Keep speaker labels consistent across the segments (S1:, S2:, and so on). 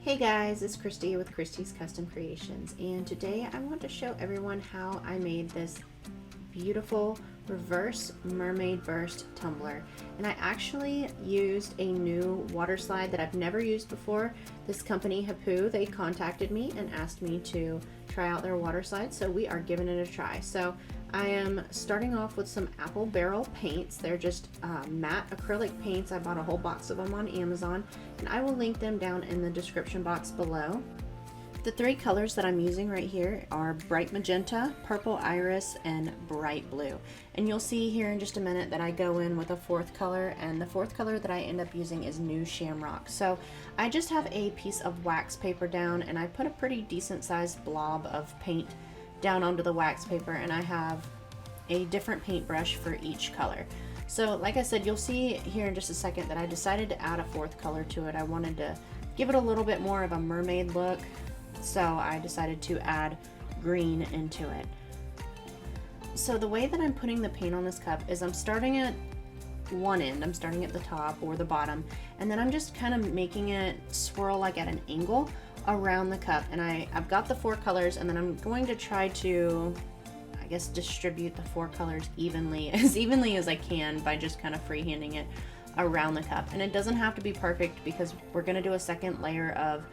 S1: Hey guys, it's Christy with Christy's Custom Creations, and today I want to show everyone how I made this beautiful reverse mermaid burst tumbler. And I actually used a new water slide that I've never used before. This company, Hiipoo, they contacted me and asked me to try out their water slide, so we are giving it a try. So I am starting off with some apple barrel paints. They're just matte acrylic paints. I bought a whole box of them on Amazon, and I will link them down in the description box below. The three colors that I'm using right here are bright magenta, purple iris, and bright blue. And you'll see here in just a minute that I go in with a fourth color, and the fourth color that I end up using is New Shamrock. So I just have a piece of wax paper down, and I put a pretty decent sized blob of paint down onto the wax paper, and I have a different paintbrush for each color. So like I said, you'll see here in just a second that I decided to add a fourth color to it. I wanted to give it a little bit more of a mermaid look, so I decided to add green into it. So the way that I'm putting the paint on this cup is I'm starting at one end, I'm starting at the top or the bottom, and then I'm just kind of making it swirl like at an angle around the cup. And I've got the four colors, and then I'm going to try to, I guess, distribute the four colors evenly as I can by just kind of freehanding it around the cup. And it doesn't have to be perfect because we're going to do a second layer of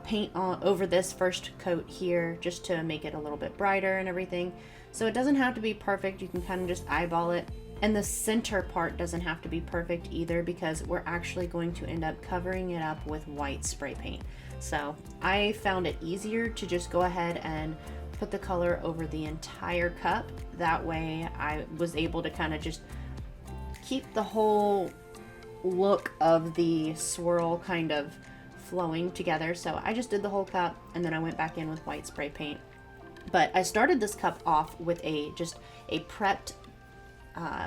S1: paint over this first coat here just to make it a little bit brighter and everything. So it doesn't have to be perfect. You can kind of just eyeball it. And the center part doesn't have to be perfect either because we're actually going to end up covering it up with white spray paint. So I found it easier to just go ahead and put the color over the entire cup. That way I was able to kind of just keep the whole look of the swirl kind of flowing together. So I just did the whole cup, and then I went back in with white spray paint. But I started this cup off with just a prepped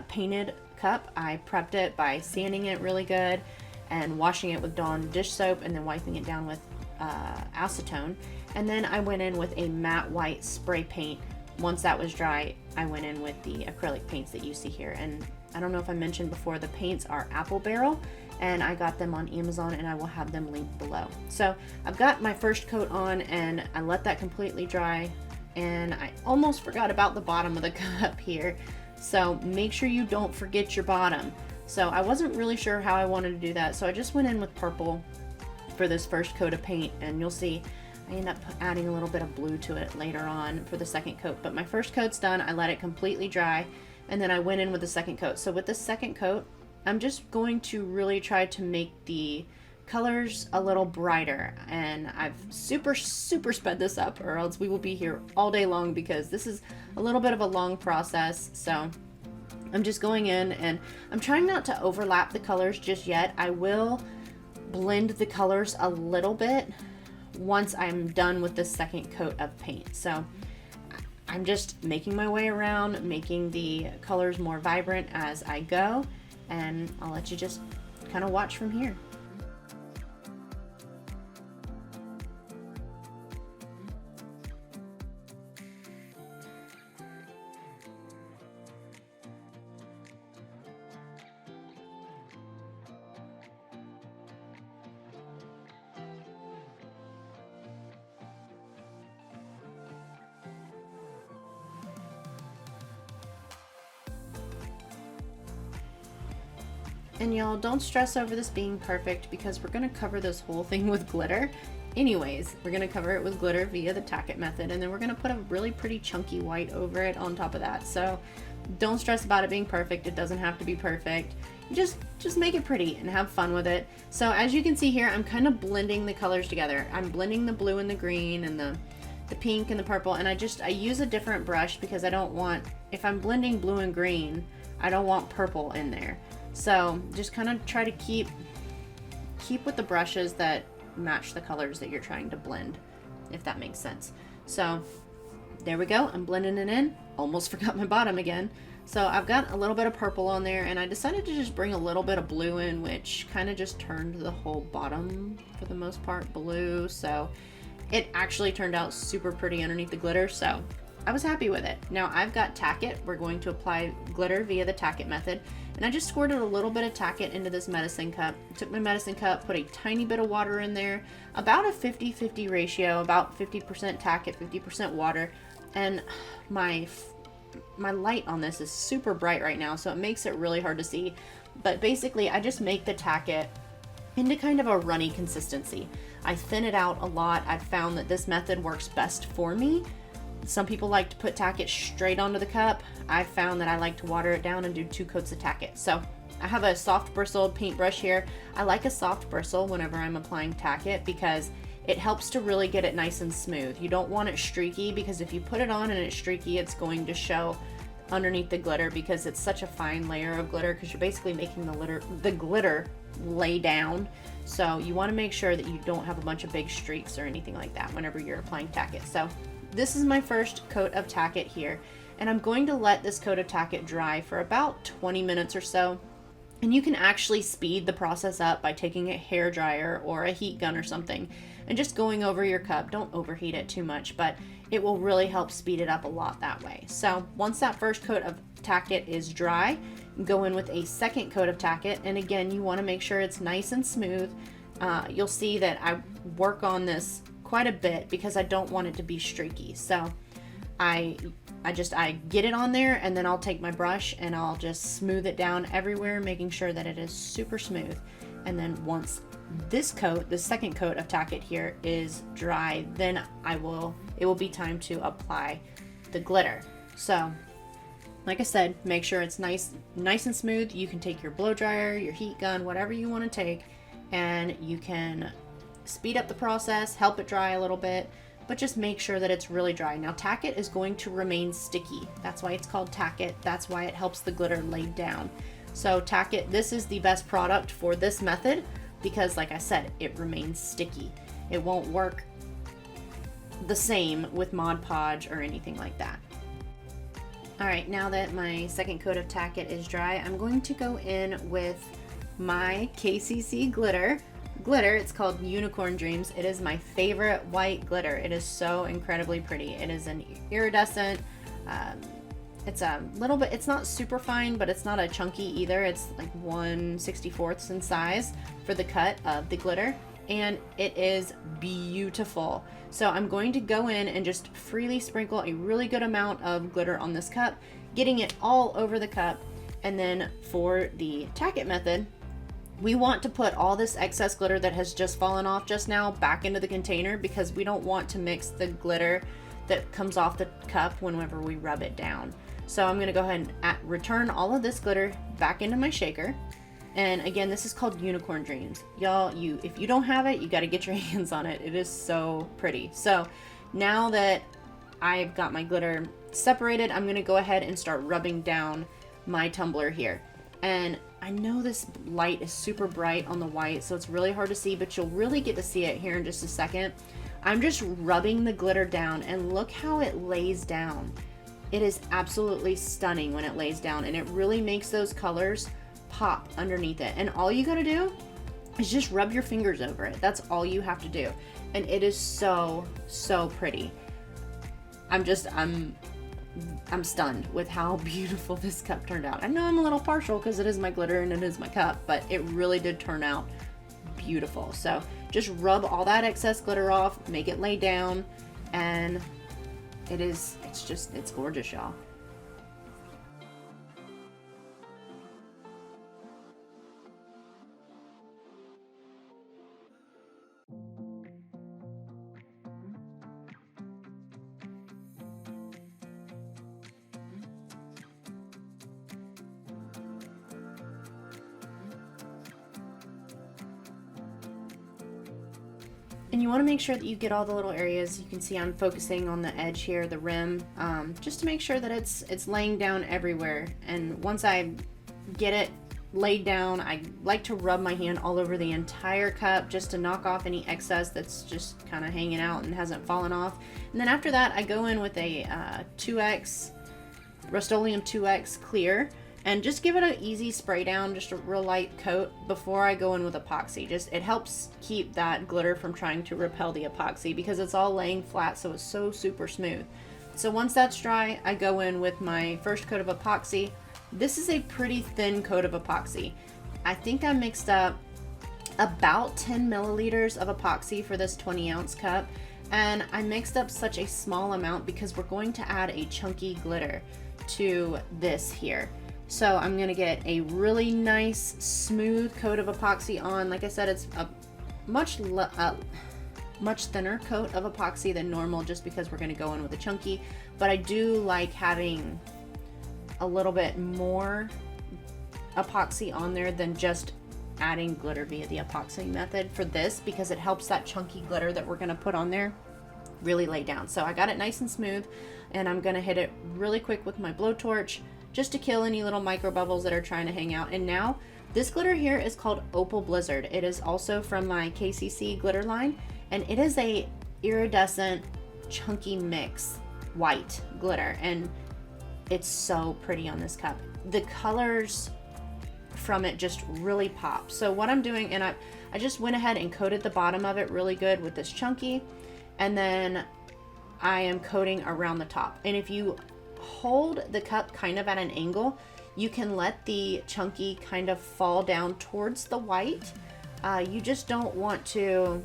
S1: painted cup. I prepped it by sanding it really good and washing it with Dawn dish soap and then wiping it down with acetone. And then I went in with a matte white spray paint. Once that was dry, I went in with the acrylic paints that you see here. And I don't know if I mentioned before, the paints are apple barrel, and I got them on Amazon, and I will have them linked below. So I've got my first coat on, and I let that completely dry, and I almost forgot about the bottom of the cup here. So make sure you don't forget your bottom. So I wasn't really sure how I wanted to do that, so I just went in with purple for this first coat of paint, and you'll see I end up adding a little bit of blue to it later on for the second coat. But my first coat's done, I let it completely dry, and then I went in with the second coat. So with the second coat, I'm just going to really try to make the colors a little brighter, and I've super sped this up, or else we will be here all day long because this is a little bit of a long process. So I'm just going in, and I'm trying not to overlap the colors just yet. I will blend the colors a little bit once I'm done with the second coat of paint. So I'm just making my way around, making the colors more vibrant as I go, and I'll let you just kind of watch from here. And y'all, don't stress over this being perfect because we're going to cover this whole thing with glitter. Anyways, we're going to cover it with glitter via the tack it method, and then we're going to put a really pretty chunky white over it on top of that. So don't stress about it being perfect. It doesn't have to be perfect. Just make it pretty and have fun with it. So as you can see here, I'm kind of blending the colors together. I'm blending the blue and the green and the pink and the purple, and I use a different brush because I don't want, if I'm blending blue and green, I don't want purple in there. So just kind of try to keep with the brushes that match the colors that you're trying to blend, if that makes sense. So there we go, I'm blending it in. Almost forgot my bottom again. So I've got a little bit of purple on there, and I decided to just bring a little bit of blue in, which kind of just turned the whole bottom, for the most part, blue. So it actually turned out super pretty underneath the glitter, so I was happy with it. Now I've got tack it. We're going to apply glitter via the tack it method, And I just squirted a little bit of tacket into this medicine cup. Took my medicine cup, put a tiny bit of water in there, about a 50-50 ratio, about 50% tacket, 50% water. And my light on this is super bright right now, so it makes it really hard to see. But basically, I just make the tacket into kind of a runny consistency. I thin it out a lot. I've found that this method works best for me. Some people like to put tacket straight onto the cup. I've found that I like to water it down and do 2 coats of tacket. So I have a soft bristled paintbrush here. I like a soft bristle whenever I'm applying tacket because it helps to really get it nice and smooth. You don't want it streaky, because if you put it on and it's streaky, it's going to show underneath the glitter, because it's such a fine layer of glitter, because you're basically making the glitter lay down. So you want to make sure that you don't have a bunch of big streaks or anything like that whenever you're applying tacket. So this is my first coat of tacket here, and I'm going to let this coat of tacket dry for about 20 minutes or so. And you can actually speed the process up by taking a hair dryer or a heat gun or something and just going over your cup. Don't overheat it too much, but it will really help speed it up a lot that way. So once that first coat of tacket is dry, go in with a second coat of tacket. And again, you want to make sure it's nice and smooth. You'll see that I work on this quite a bit because I don't want it to be streaky. So I get it on there, and then I'll take my brush and I'll just smooth it down everywhere, making sure that it is super smooth. And then once this second coat of tacket here is dry, then it will be time to apply the glitter. So like I said, make sure it's nice and smooth. You can take your blow dryer, your heat gun, whatever you want to take, and you can speed up the process, help it dry a little bit, but just make sure that it's really dry. Now, tacket is going to remain sticky. That's why it's called tacket. That's why it helps the glitter lay down. So tacket, this is the best product for this method because, like I said, it remains sticky. It won't work the same with Mod Podge or anything like that. All right, now that my second coat of tacket is dry, I'm going to go in with my KCC Glitter. It's called Unicorn Dreams. It is my favorite white glitter. It is so incredibly pretty. It is an iridescent, it's a little bit, it's not super fine, but it's not a chunky either. It's like 1/64 in size for the cut of the glitter, and it is beautiful. So I'm going to go in and just freely sprinkle a really good amount of glitter on this cup, getting it all over the cup. And then for the tacket method, we want to put all this excess glitter that has just fallen off just now back into the container, because we don't want to mix the glitter that comes off the cup whenever we rub it down. So I'm going to go ahead and return all of this glitter back into my shaker. And again, this is called Unicorn Dreams. Y'all, if you don't have it, you got to get your hands on it. It is so pretty. So now that I've got my glitter separated, I'm going to go ahead and start rubbing down my tumbler here. And I know this light is super bright on the white, so it's really hard to see, but you'll really get to see it here in just a second. I'm just rubbing the glitter down, and look how it lays down. It is absolutely stunning when it lays down, and it really makes those colors pop underneath it. And all you gotta do is just rub your fingers over it. That's all you have to do. And it is so, so pretty. I'm stunned with how beautiful this cup turned out. I know I'm a little partial because it is my glitter and it is my cup, but it really did turn out beautiful. So just rub all that excess glitter off, make it lay down, and it's gorgeous, y'all. And you want to make sure that you get all the little areas. You can see I'm focusing on the edge here, the rim, just to make sure that it's laying down everywhere. And once I get it laid down, I like to rub my hand all over the entire cup just to knock off any excess that's just kind of hanging out and hasn't fallen off. And then after that, I go in with a 2X, Rust-Oleum 2X clear, and just give it an easy spray down, just a real light coat before I go in with epoxy. It helps keep that glitter from trying to repel the epoxy because it's all laying flat, so it's so super smooth. So once that's dry, I go in with my first coat of epoxy, This is a pretty thin coat of epoxy. I think I mixed up about 10 milliliters of epoxy for this 20-ounce cup, and I mixed up such a small amount because we're going to add a chunky glitter to this here. So I'm gonna get a really nice smooth coat of epoxy on. Like I said, it's a much thinner coat of epoxy than normal just because we're gonna go in with a chunky, but I do like having a little bit more epoxy on there than just adding glitter via the epoxy method for this, because it helps that chunky glitter that we're gonna put on there really lay down. So I got it nice and smooth, and I'm gonna hit it really quick with my blowtorch just to kill any little micro bubbles that are trying to hang out. And now this glitter here is called Opal Blizzard. It is also from my KCC Glitter line, and it is a iridescent chunky mix white glitter, and it's so pretty on this cup. The colors from it just really pop. So what I'm doing, and I just went ahead and coated the bottom of it really good with this chunky, and then I am coating around the top. And if you hold the cup kind of at an angle, you can let the chunky kind of fall down towards the white. You just don't want to,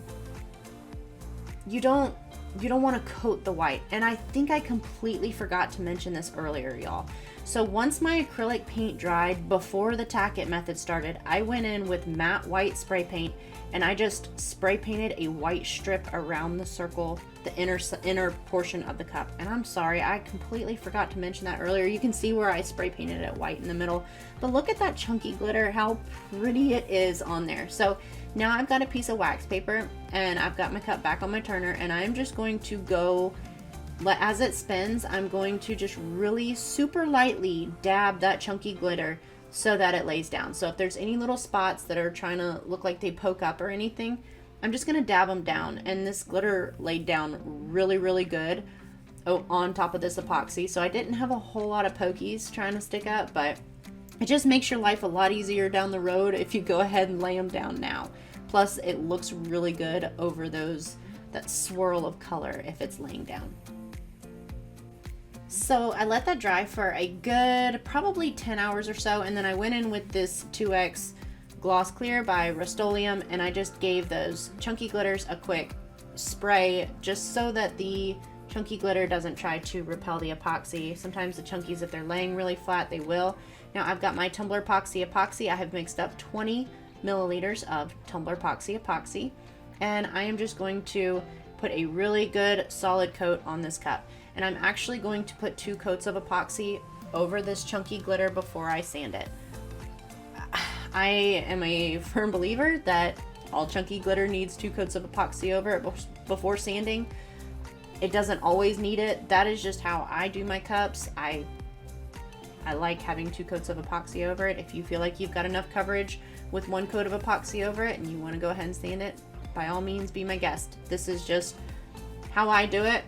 S1: you don't want to coat the white. And I think I completely forgot to mention this earlier, y'all. So once my acrylic paint dried before the tack it method started, I went in with matte white spray paint and I just spray painted a white strip around the circle, the inner portion of the cup. And I'm sorry, I completely forgot to mention that earlier. You can see where I spray painted it white in the middle, but look at that chunky glitter, how pretty it is on there. So now I've got a piece of wax paper and I've got my cup back on my turner, and I'm just going to go, as it spins, I'm going to just really super lightly dab that chunky glitter so that it lays down. So if there's any little spots that are trying to look like they poke up or anything, I'm just gonna dab them down. And this glitter laid down really, really good on top of this epoxy. So I didn't have a whole lot of pokies trying to stick up, but it just makes your life a lot easier down the road if you go ahead and lay them down now. Plus it looks really good over that swirl of color if it's laying down. So I let that dry for a good probably 10 hours or so, and then I went in with this 2X Gloss Clear by Rust-Oleum, and I just gave those chunky glitters a quick spray just so that the chunky glitter doesn't try to repel the epoxy. Sometimes the chunkies, if they're laying really flat, they will. Now I've got my Tumblerpoxy epoxy. I have mixed up 20 milliliters of Tumblerpoxy epoxy, and I am just going to put a really good solid coat on this cup. And I'm actually going to put 2 coats of epoxy over this chunky glitter before I sand it. I am a firm believer that all chunky glitter needs 2 coats of epoxy over it before sanding. It doesn't always need it. That is just how I do my cups. I like having 2 coats of epoxy over it. If you feel like you've got enough coverage with 1 coat of epoxy over it and you want to go ahead and sand it, by all means be my guest. This is just how I do it.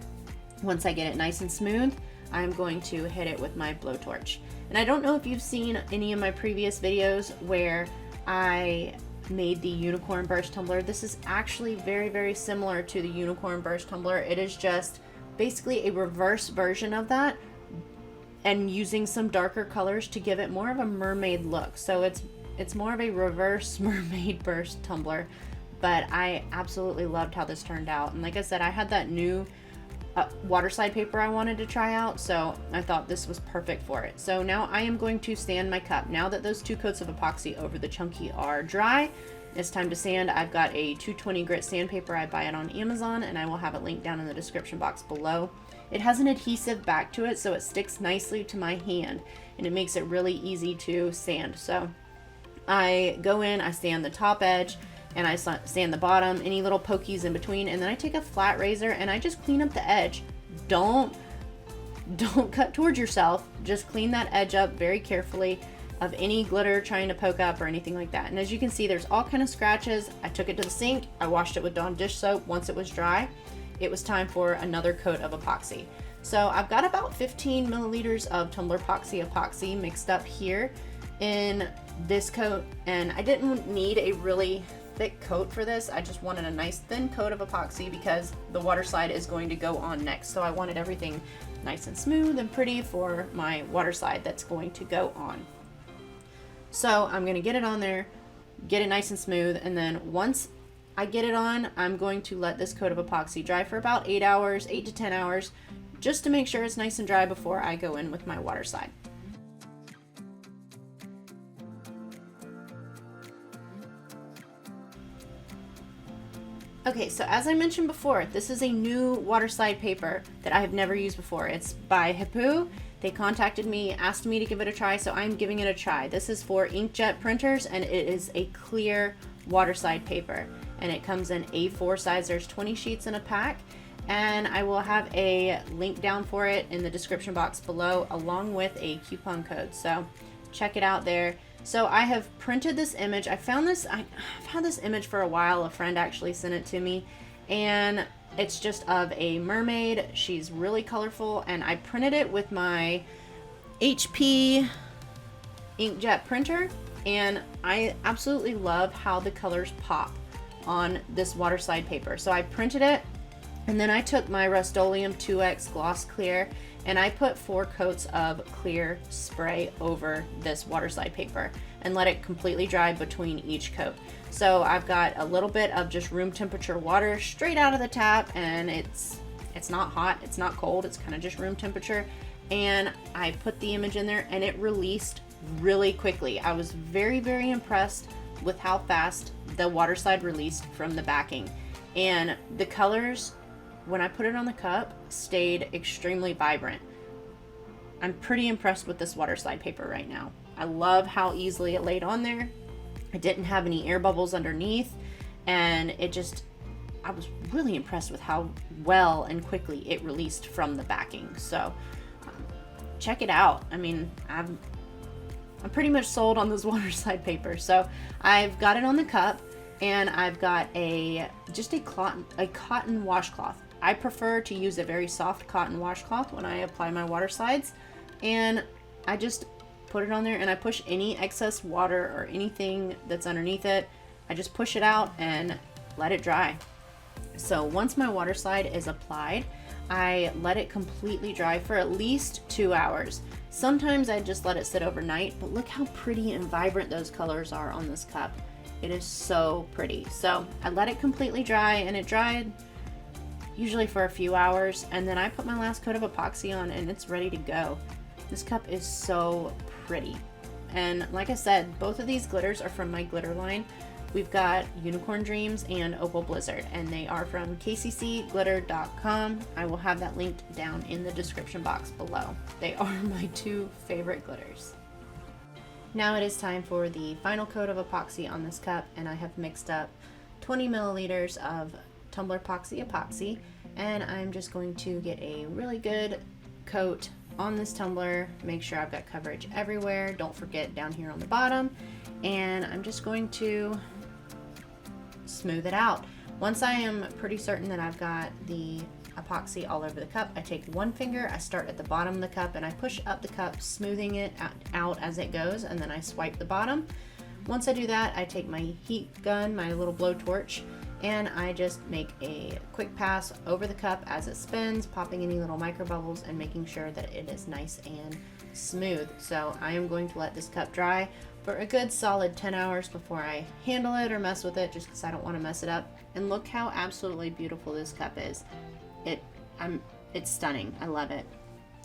S1: Once I get it nice and smooth, I'm going to hit it with my blowtorch. And I don't know if you've seen any of my previous videos where I made the unicorn burst tumbler. This is actually very, very similar to the unicorn burst tumbler. It is just basically a reverse version of that, and using some darker colors to give it more of a mermaid look. So it's more of a reverse mermaid burst tumbler, but I absolutely loved how this turned out. And like I said, I had that new waterslide paper I wanted to try out, so I thought this was perfect for it. So now I am going to sand my cup. Now that those 2 coats of epoxy over the chunky are dry, it's time to sand. I've got a 220 grit sandpaper. I buy it on Amazon, and I will have it linked down in the description box below. It has an adhesive back to it, so it sticks nicely to my hand, and it makes it really easy to sand. So I go in, I sand the top edge, and I sand the bottom, any little pokies in between, and then I take a flat razor and I just clean up the edge. Don't cut towards yourself. Just clean that edge up very carefully of any glitter trying to poke up or anything like that. And as you can see, there's all kind of scratches. I took it to the sink. I washed it with Dawn dish soap. Once it was dry, it was time for another coat of epoxy. So I've got about 15 milliliters of Tumblerpoxy epoxy mixed up here in this coat, and I didn't need a really thick coat for this. I just wanted a nice thin coat of epoxy because the water slide is going to go on next. So I wanted everything nice and smooth and pretty for my water slide that's going to go on. So I'm going to get it on there, get it nice and smooth, and then once I get it on, I'm going to let this coat of epoxy dry for about 8 hours, 8 to 10 hours, just to make sure it's nice and dry before I go in with my water slide. Okay, so as I mentioned before, this is a new water slide paper that I have never used before. It's by Hiipoo. They contacted me, asked me to give it a try, so I'm giving it a try. This is for inkjet printers, and it is a clear water slide paper. And it comes in A4 size. There's 20 sheets in a pack, and I will have a link down for it in the description box below, along with a coupon code. So check it out there. So I have printed this image. I've had this image for a while. A friend actually sent it to me, and it's just of a mermaid. She's really colorful, and I printed it with my HP inkjet printer, and I absolutely love how the colors pop on this water slide paper. So I printed it, and then I took my Rust-Oleum 2X Gloss Clear, and I put 4 coats of clear spray over this water slide paper and let it completely dry between each coat. So I've got a little bit of just room temperature water straight out of the tap, and it's not hot, it's not cold, it's kind of just room temperature. And I put the image in there, and it released really quickly. I was very, very impressed with how fast the water slide released from the backing. And the colors, when I put it on the cup, stayed extremely vibrant. I'm pretty impressed with this water slide paper right now. I love how easily it laid on there. It didn't have any air bubbles underneath, and I was really impressed with how well and quickly it released from the backing. So check it out. I mean, I'm pretty much sold on this water slide paper. So I've got it on the cup, and I've got just a cotton washcloth. I prefer to use a very soft cotton washcloth when I apply my water slides, and I just put it on there, and I push any excess water or anything that's underneath it. I just push it out and let it dry. So once my water slide is applied, I let it completely dry for at least 2 hours. Sometimes I just let it sit overnight, but look how pretty and vibrant those colors are on this cup. It is so pretty. So I let it completely dry, and it dried usually for a few hours, and then I put my last coat of epoxy on, and it's ready to go. This cup is so pretty. And like I said, both of these glitters are from my glitter line. We've got Unicorn Dreams and Opal Blizzard, and they are from kccglitter.com. I will have that linked down in the description box below. They are my 2 favorite glitters. Now it is time for the final coat of epoxy on this cup, and I have mixed up 20 milliliters of Tumblerpoxy epoxy, and I'm just going to get a really good coat on this tumbler, make sure I've got coverage everywhere, don't forget down here on the bottom, and I'm just going to smooth it out. Once I am pretty certain that I've got the epoxy all over the cup, I take one finger, I start at the bottom of the cup, and I push up the cup, smoothing it out as it goes, and then I swipe the bottom. Once I do that, I take my heat gun, my little blowtorch, and I just make a quick pass over the cup as it spins, popping any little micro bubbles and making sure that it is nice and smooth. So I am going to let this cup dry for a good solid 10 hours before I handle it or mess with it, just because I don't want to mess it up. And look how absolutely beautiful this cup is. It's stunning. I love it.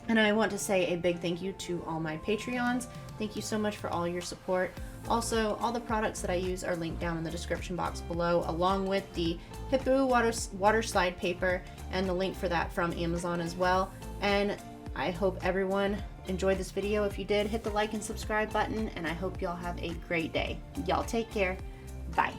S1: And I want to say a big thank you to all my Patreons. Thank you so much for all your support. Also, all the products that I use are linked down in the description box below, along with the Hiipoo water slide paper and the link for that from Amazon as well. And I hope everyone enjoyed this video. If you did, hit the like and subscribe button, and I hope y'all have a great day. Y'all take care. Bye.